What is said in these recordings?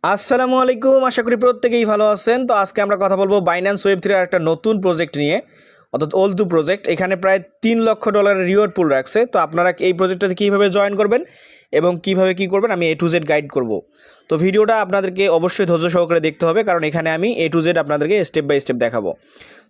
আসসালামু আলাইকুম, আশা করি প্রত্যেকেই ভালো আছেন। তো আজকে আমরা কথা বলবো বাইন্যান্স ওয়েব3 এর একটা নতুন প্রজেক্ট নিয়ে, অর্থাৎ ওল2 প্রজেক্ট। এখানে প্রায় $3 লক্ষ রিওয়ার্ড পুল রাখছে। তো আপনারা এই প্রজেক্টটাতে কীভাবে জয়েন করবেন এবং কীভাবে কী করবেন আমি A to Z গাইড করব। তো ভিডিওটা আপনাদেরকে অবশ্যই ধৈর্য সহকারে দেখতে হবে, কারণ এখানে আমি A to Z আপনাদেরকে স্টেপ বাই স্টেপ দেখাবো।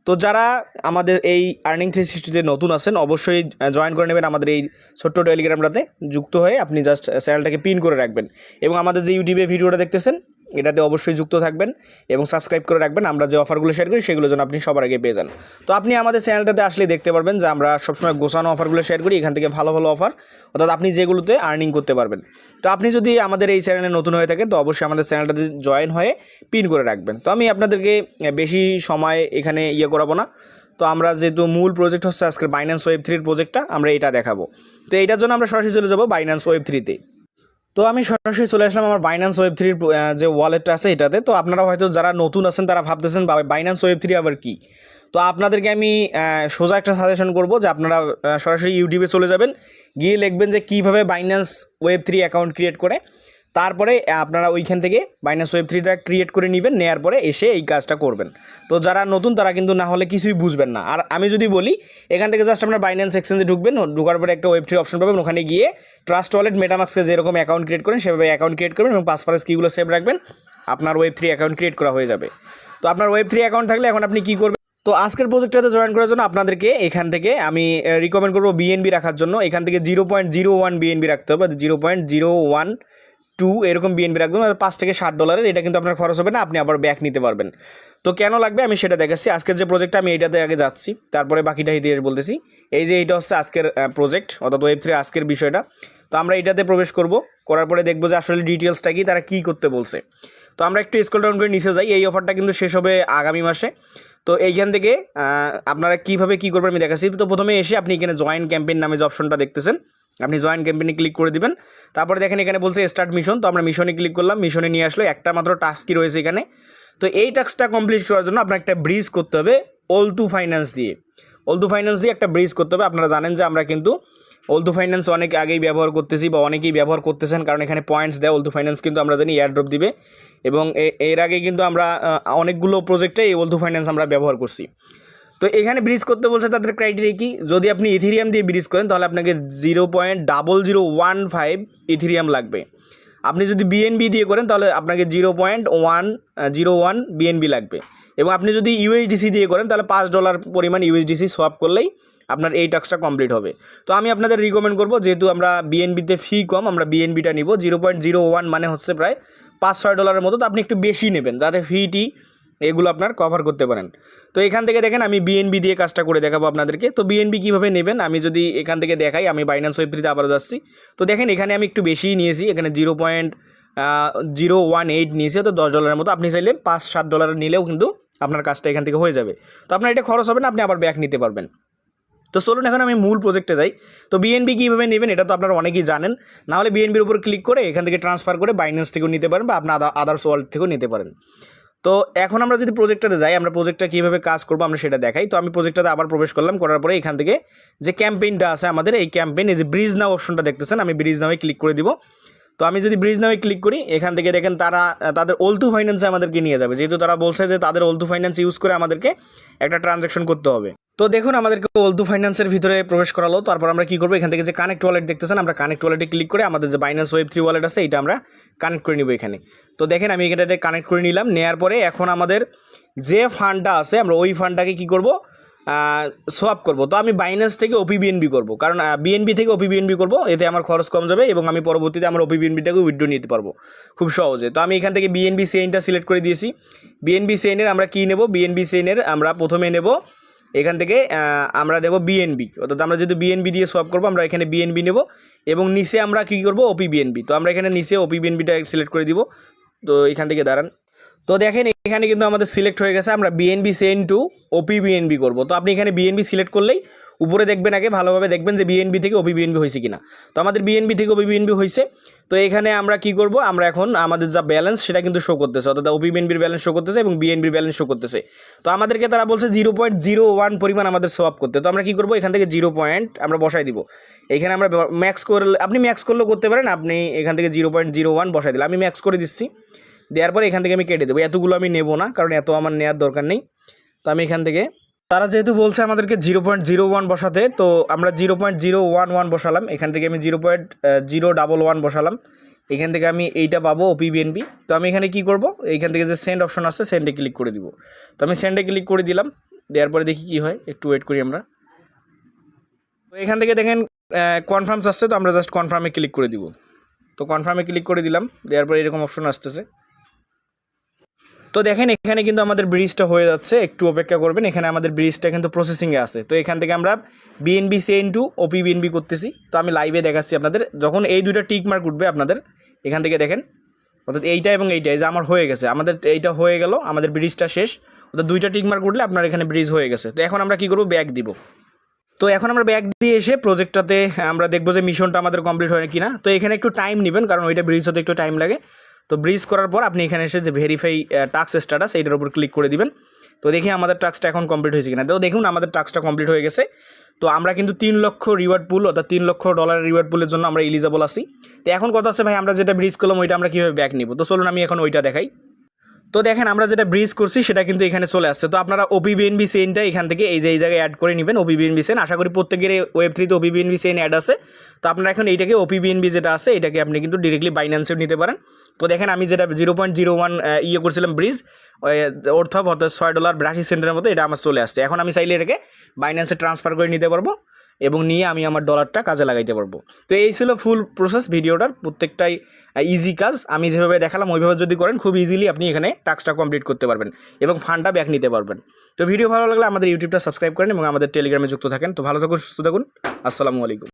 তো যারা আমাদের এই আর্নিং 360-তে নতুন আছেন অবশ্যই জয়েন করে নেবেন আমাদের এই ছোট্ট টেলিগ্রামটাতে যুক্ত হয়ে। আপনি জাস্ট চ্যানেলটাকে পিন করে রাখবেন এবং আমাদের যে ইউটিউবে ভিডিওটা দেখতেছেন এটাতে অবশ্যই যুক্ত থাকবেন এবং সাবস্ক্রাইব করে রাখবেন। আমরা যে অফারগুলো শেয়ার করি সেগুলো যেন আপনি সবার আগে পেয়ে যান। তো আপনি আমাদের চ্যানেলটাতে আসলে দেখতে পারবেন যে আমরা সবসময় গোছানো অফারগুলো শেয়ার করি, এখান থেকে ভালো ভালো অফার, অর্থাৎ আপনি যেগুলোতে আর্নিং করতে পারবেন। তো আপনি যদি আমাদের এই চ্যানেলে নতুন হয়ে থাকেন তো অবশ্যই আমাদের চ্যানেলটাতে জয়েন হয়ে পিন করে রাখবেন। তো আমি আপনাদেরকে বেশি সময় এখানে করাবো না। তো আমরা যেহেতু মূল প্রজেক্ট হচ্ছে আজকের বাইন্যান্স ওয়েব3 প্রজেক্টটা, আমরা এটা দেখাবো। তো এইটার জন্য আমরা সরাসরি চলে যাবো বাইন্যান্স ওয়েব3-তে। তো আমি সরাসরি চলে আসলাম আমার বাইন্যান্স ওয়েব3 যে ওয়ালেটটা আছে এটাতে। তো আপনারা হয়তো যারা নতুন আছেন তারা ভাবতেছেন বাইন্যান্স ওয়েব3 আবার কি। তো আপনাদেরকে আমি সোজা একটা সাজেশন করব যে আপনারা সরাসরি ইউটিউবে চলে যাবেন, গিয়ে লিখবেন যে কীভাবে বাইন্যান্স ওয়েব3 অ্যাকাউন্ট ক্রিয়েট করে। তারপরে আপনারা ওইখান থেকে বাইন্যান্স ওয়েব3টা ক্রিয়েট করে নেবেন, নেওয়ার পরে এসে এই কাজটা করবেন। তো যারা নতুন তারা কিন্তু না হলে কিছুই বুঝবেন না। আর আমি যদি বলি এখান থেকে জাস্ট আপনারা বাইন্যান্স এক্সচেঞ্জে ঢুকবেন, ঢোকার পরে একটা ওয়েব3 অপশন পাবেন, ওখানে গিয়ে ট্রাস্ট ওয়ালেট মেটামাস্কে যেরকম অ্যাকাউন্ট ক্রিয়েট করেন সেভাবে অ্যাকাউন্ট ক্রিয়েট করবেন এবং পাসওয়ার্ড কিগুলো সেভ রাখবেন, আপনার ওয়েব3 অ্যাকাউন্ট ক্রিয়েট করা হয়ে যাবে। তো আপনার ওয়েব3 অ্যাকাউন্ট থাকলে এখন আপনি কী করবেন, তো আজকের প্রজেক্টটাতে জয়েন করার জন্য আপনাদেরকে এখান থেকে আমি রিকমেন্ড করবো বিএনবি রাখার জন্য। এখান থেকে 0.01 বিএনবি রাখতে হবে, 0.012 এরকম বিএনবি রাখবেন, $5 থেকে $60। এটা কিন্তু আপনার খরচ হবে না, আপনি আবার ব্যাক নিতে পারবেন। তো কেন লাগবে আমি সেটা দেখাচ্ছি। আজকের যে প্রজেক্টটা আমি এইটাতে আগে যাচ্ছি, তারপরে বাকিটা ইতিহাস বলতেছি। এই যে এইটা হচ্ছে আজকের প্রজেক্ট, অর্থাৎ ওয়েব3 আজকের বিষয়টা। তো আমরা এটাতে প্রবেশ করব, করার পরে দেখবো যে আসলে ডিটেলসটা কি, তারা কী করতে বলছে। তো আমরা একটু স্ক্রল ডাউন করে নিচে যাই। এই অফারটা কিন্তু শেষ হবে আগামী মাসে। তো এইখান থেকে আপনারা কীভাবে কী করবেন আমি দেখাচ্ছি। তো প্রথমে এসে আপনি এখানে জয়েন ক্যাম্পেইন নামে যে অপশনটা দেখতেছেন, আপনি জয়েন ক্যাম্পেইনে ক্লিক করে দিবেন। তারপরে দেখেন এখানে বলছে স্টার্ট মিশন। তো আমরা মিশনে ক্লিক করলাম, মিশনে নিয়ে আসলো। একটা মাত্র টাস্কই রয়েছে এখানে। তো এই টাস্কটা কমপ্লিট করার জন্য আপনার একটা ব্রিজ করতে হবে ওল2 ফাইন্যান্স দিয়ে। ওল2 ফাইন্যান্স দিয়ে একটা ব্রিজ করতে হবে। আপনারা জানেন যে আমরা কিন্তু ওল2 ফাইন্যান্স অনেক আগেই ব্যবহার করতেছি বা অনেকেই ব্যবহার করতেছেন, কারণ এখানে পয়েন্টস দেয়। ওল2 ফাইন্যান্স কিন্তু আমরা জানি এয়ারড্রপ দিবে এবং এর আগে কিন্তু আমরা অনেকগুলো প্রজেক্টে এই ওল2 ফাইন্যান্স আমরা ব্যবহার করছি। তো এখানে ব্রিজ করতে বলছে তাদের ক্রাইটেরিয়া কি, যদি আপনি ইথেরিয়াম দিয়ে ব্রিজ করেন তাহলে আপনাকে 0.0015 ইথেরিয়াম লাগবে। আপনি যদি বিএনবি দিয়ে করেন তাহলে আপনাকে 0.101 বিএনবি লাগবে। এবং আপনি যদি ইউএসডিসি দিয়ে করেন তাহলে $5 পরিমাণ ইউএসডিসি সোয়াপ করলেই আপনার এই টাস্কটা কমপ্লিট হবে। তো আমি আপনাদের রিকমেন্ড করবো, যেহেতু আমরা বিএনবিতে ফি কম, আমরা বিএনবিটা নিব। 0.01 মানে হচ্ছে প্রায় $5-6 মতো। তো আপনি একটু বেশি নেবেন যাতে ফিটি এগুলো আপনার কভার করতে পারেন। তো এখান থেকে দেখেন আমি বিএনবি দিয়ে কাজটা করে দেখাবো আপনাদেরকে। তো বিএনবি কীভাবে নেবেন আমি যদি এখান থেকে দেখাই, আমি বাইন্যান্স ওয়েব3-তে আবারও যাচ্ছি। তো দেখেন এখানে আমি একটু বেশিই নিয়েছি, এখানে 0.018 নিয়েছি, তো $10 মতো। আপনি চাইলে $5-7 নিলেও কিন্তু আপনার কাজটা এখান থেকে হয়ে যাবে। তো আপনার এটা খরচ হবে না, আপনি আবার ব্যাক নিতে পারবেন। তো চলুন এখন আমি মূল প্রজেক্টে যাই। তো বিএনবি কীভাবে নেবেন এটা তো আপনারা অনেকেই জানেন। নাহলে বিএনবির উপর ক্লিক করে এখান থেকে ট্রান্সফার করে বাইন্যান্স থেকেও নিতে পারেন বা আপনার আদার্স ওয়ালেট থেকেও নিতে পারেন। তো এখন আমরা যদি প্রজেক্টটাতে যাই, আমরা প্রজেক্টটা কীভাবে কাজ করবো আমরা সেটা দেখাই। তো আমি প্রজেক্টটাতে আবার প্রবেশ করলাম, করার পরে এখান থেকে যে ক্যাম্পেইনটা আছে আমাদের, এই ক্যাম্পেইন, এই যে ব্রিজ নাও অপশনটা দেখতেছেন, আমি ব্রিজ নামে ক্লিক করে দিব। তো আমি যদি ব্রিজ নামে ক্লিক করি, এখান থেকে দেখেন তারা তাদের ওল2 ফাইন্যান্সে আমাদেরকে নিয়ে যাবে, যেহেতু তারা বলছে যে তাদের ওল2 ফাইন্যান্স ইউজ করে আমাদেরকে একটা ট্রানজ্যাকশন করতে হবে। তো দেখুন আমাদেরকে ওল2 ফাইন্যান্সের ভিতরে প্রবেশ করালো। তারপর আমরা কী করবো, এখান থেকে যে কানেক্ট ওয়ালেট দেখতেছেন, আমরা কানেক্ট ওয়ালেটে ক্লিক করে আমাদের যে বাইন্যান্স ওয়েব3 ওয়ালেট আছে এটা আমরা কানেক্ট করে নিব এখানে। তো দেখেন আমি এখানটাতে কানেক্ট করে নিলাম। নেওয়ার পরে এখন আমাদের যে ফান্ডটা আছে আমরা ওই ফান্ডটাকে কী করব, সোয়াপ করব। তো আমি বাইন্যান্স থেকে ওপিবিএনবি করব, কারণ বিএনবি থেকে ওপিবিএনবি করব, এতে আমার খরচ কম যাবে এবং আমি পরবর্তীতে আমার ওপিবিএনবিটাকে উইথড্র নিতে পারবো খুব সহজে। তো আমি এখান থেকে বিএনবি চেইনটা সিলেক্ট করে দিয়েছি। বিএনবি চেইনের আমরা কী নেব, বিএনবি চেইনের আমরা প্রথমে নেব এখান থেকে আমরা দেব বিএনবি, অর্থাৎ আমরা যদি বিএনবি দিয়ে সোয়াপ করবো আমরা এখানে বিএনবি নেব এবং নিচে আমরা কী করবো, ওপিবিএনবি। তো আমরা এখানে নিচে ওপিবিএনবিটা সিলেক্ট করে দিব। তো এখান থেকে দাঁড়ান, তো দেখেন এখানে কিন্তু আমাদের সিলেক্ট হয়ে গেছে, আমরা বিএনবি সেন্ড টু ওপিবিএনবি করবো। তো আপনি এখানে বিএনবি সিলেক্ট করলেই উপরে দেখবেন, আগে ভালোভাবে দেখবেন যে বিএনবি থেকে ওপিবিএনবি হয়েছে কিনা। তো আমাদের বিএনবি থেকে ওপিবিএনবি হয়েছে। তো এখানে আমরা কি করব, আমরা এখন আমাদের যা ব্যালেন্স সেটা কিন্তু শো করতেছে, অর্থাৎ ওপিবিএনবির ব্যালেন্স শো করতেছে এবং বিএনবির ব্যালেন্স শো করতেছে। তো আমাদেরকে তারা বলছে 0.01 পরিমাণ আমাদের সোয়াপ করতে। তো আমরা কি করব, এখান থেকে 0 পয়েন্ট আমরা বসাই দিব। এখানে আমরা ম্যাক্স করলে, আপনি ম্যাক্স করলেও করতে পারেন, আপনি এখান থেকে 0.01 বসাই দিলে, আমি ম্যাক্স করে দিচ্ছি। দেওয়ার পরে এখান থেকে আমি কেটে দেবো। এতগুলো আমি নেবো না, কারণ এত আমার নেওয়ার দরকার নেই। তো আমি এখান থেকে, তারা যেহেতু বলছে আমাদেরকে 0.01 বসাতে, তো আমরা 0.011 বসালাম। এখান থেকে আমি 0.011 বসালাম। এখান থেকে আমি এইটা পাবো OPBNB। তো আমি এখানে কি করব, এইখান থেকে যে সেন্ড অপশন আছে সেন্ডে ক্লিক করে দিব। তো আমি সেন্ডে ক্লিক করে দিলাম। দেওয়ার পরে দেখি কি হয়, একটু ওয়েট করি আমরা। তো এখান থেকে দেখেন কনফার্মস আসছে, তো আমরা জাস্ট কনফার্মে ক্লিক করে দিব। তো কনফার্মে ক্লিক করে দিলাম। দেওয়ার পরে এরকম অপশন আসতেছে। তো দেখেন এখানে কিন্তু আমাদের ব্রিজটা হয়ে যাচ্ছে, একটু অপেক্ষা করবেন। এখানে আমাদের ব্রিজটা কিন্তু প্রসেসিংয়ে আছে। তো এখান থেকে আমরা BNB সেন্ড টু OPBNB করতেছি। তো আমি লাইভে দেখাচ্ছি আপনাদের, যখন এই দুইটা টিক মার্ক উঠবে আপনাদের এখান থেকে দেখেন, অর্থাৎ এইটা এবং এইটা, এই যে আমার হয়ে গেছে, আমাদের এইটা হয়ে গেল, আমাদের ব্রিজটা শেষ। অর্থাৎ দুইটা টিক মার্ক উঠলে আপনার এখানে ব্রিজ হয়ে গেছে। তো এখন আমরা কী করবো, ব্যাক দিব। তো এখন আমরা ব্যাক দিয়ে এসে প্রজেক্টটাতে আমরা দেখবো যে মিশনটা আমাদের কমপ্লিট হয় কিনা। তো এখানে একটু টাইম নেবেন, কারণ ওইটা ব্রিজ হতে একটু টাইম লাগে। তো ব্রিজ করার পর আপনি এখানে এসে যে ভেরিফাই টাস্ক স্ট্যাটাস, এইটার উপর ক্লিক করে দিবেন। তো দেখি আমাদের টাস্কটা এখন কমপ্লিট হয়েছে কিনা। তো দেখুন আমাদের টাস্কটা কমপ্লিট হয়ে গেছে। তো আমরা কিন্তু 3 লক্ষ রিওয়ার্ড পুল, অর্থাৎ $3 লক্ষ রিওয়ার্ড পুলের জন্য আমরা এলিজেবল আছি। তো এখন কথা আছে ভাই, আমরা যেটা ব্রিজ করলাম ওইটা আমরা কীভাবে ব্যাক নিব। তো চলুন আমি এখন ওইটা দেখাই। তো দেখেন আমরা যেটা ব্রিজ করছি সেটা কিন্তু এখানে চলে আসছে। তো আপনারা OPBNB সেনটা এখান থেকে এই যে এই জায়গায় অ্যাড করে নেবেন। OPBNB সেন, আশা করি প্রত্যেকের Web3 তে OPBNB সেন অ্যাড আছে। তো আপনারা এখন এইটাকে OPBNB যেটা আছে এটাকে আপনি কিন্তু ডিরেক্টলি বাইন্যান্সেও নিতে পারেন। তো দেখেন আমি যেটা 0.01 করছিলাম ব্রিজ, অর্থাৎ $6.82 মতো, এটা আমার চলে আসছে। এখন আমি চাইলে এটাকে বাইন্যান্সে ট্রান্সফার করে নিতে পারবো এবং নিয়ে আমি আমার ডলারটা কাজে লাগাইতে পারবো। তো এই ছিল ফুল প্রসেস ভিডিওটার, প্রত্যেকটাই ইজি কাজ। আমি যেভাবে দেখালাম ওইভাবে যদি করেন খুব ইজিলি আপনি এখানে টাস্কটা কমপ্লিট করতে পারবেন এবং ফান্ডটা ব্যাক নিতে পারবেন। তো ভিডিও ভালো লাগলে আমাদের ইউটিউবটা সাবস্ক্রাইব করেন এবং আমাদের টেলিগ্রামে যুক্ত থাকেন। তো ভালো থাকুন, সুস্থ থাকুন, আসসালামু আলাইকুম।